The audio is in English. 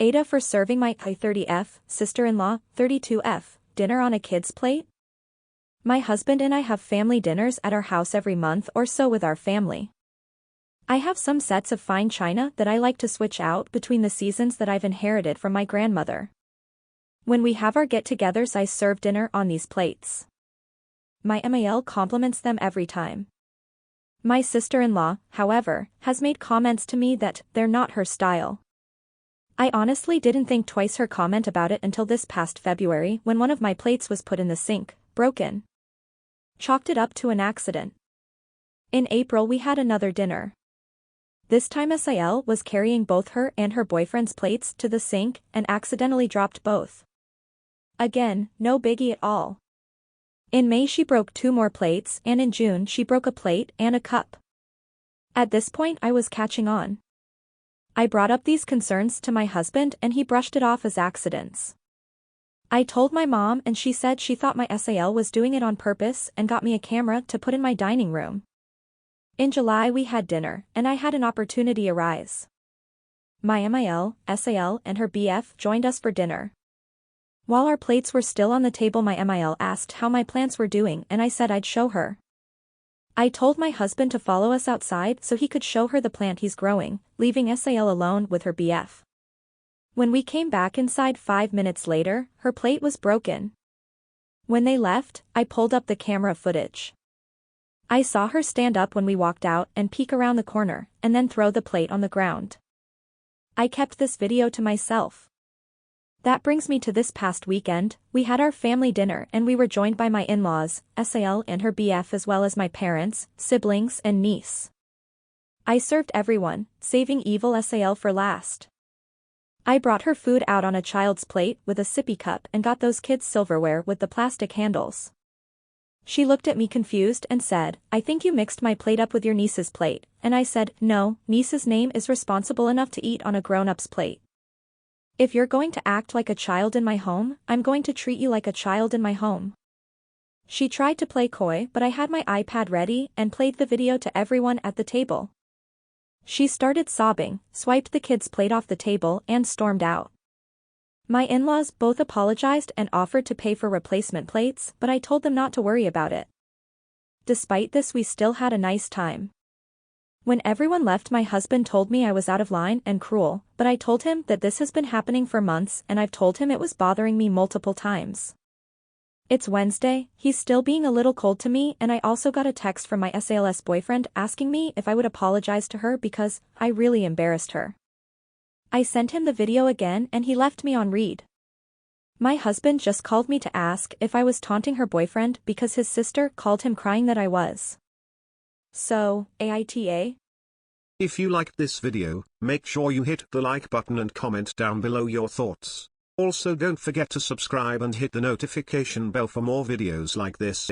AITAH for serving my I-30F, sister-in-law, 32F, dinner on a kid's plate? My husband and I have family dinners at our house every month or so with our family. I have some sets of fine china that I like to switch out between the seasons that I've inherited from my grandmother. When we have our get-togethers, I serve dinner on these plates. My MIL compliments them every time. My sister-in-law, however, has made comments to me that they're not her style. I honestly didn't think twice her comment about it until this past February when one of my plates was put in the sink, broken. Chalked it up to an accident. In April we had another dinner. This time SIL was carrying both her and her boyfriend's plates to the sink and accidentally dropped both. Again, no biggie at all. In May she broke 2 more plates and in June she broke a plate and a cup. At this point I was catching on. I brought up these concerns to my husband and he brushed it off as accidents. I told my mom and she said she thought my SIL was doing it on purpose and got me a camera to put in my dining room. In July we had dinner and I had an opportunity arise. My MIL, SIL and her BF joined us for dinner. While our plates were still on the table, my MIL asked how my plants were doing and I said I'd show her. I told my husband to follow us outside so he could show her the plant he's growing, leaving SIL alone with her BF. When we came back inside 5 minutes later, her plate was broken. When they left, I pulled up the camera footage. I saw her stand up when we walked out and peek around the corner, and then throw the plate on the ground. I kept this video to myself. That brings me to this past weekend. We had our family dinner and we were joined by my in-laws, SIL and her BF, as well as my parents, siblings and niece. I served everyone, saving evil SIL for last. I brought her food out on a child's plate with a sippy cup and got those kids' silverware with the plastic handles. She looked at me confused and said, "I think you mixed my plate up with your niece's plate," and I said, "No, niece's name is responsible enough to eat on a grown-up's plate. If you're going to act like a child in my home, I'm going to treat you like a child in my home." She tried to play coy, but I had my iPad ready and played the video to everyone at the table. She started sobbing, swiped the kid's plate off the table and stormed out. My in-laws both apologized and offered to pay for replacement plates, but I told them not to worry about it. Despite this, we still had a nice time. When everyone left, my husband told me I was out of line and cruel, but I told him that this has been happening for months and I've told him it was bothering me multiple times. It's Wednesday, he's still being a little cold to me, and I also got a text from my SIL's boyfriend asking me if I would apologize to her because I really embarrassed her. I sent him the video again and he left me on read. My husband just called me to ask if I was taunting her boyfriend because his sister called him crying that I was. So, AITA? If you liked this video, make sure you hit the like button and comment down below your thoughts. Also don't forget to subscribe and hit the notification bell for more videos like this.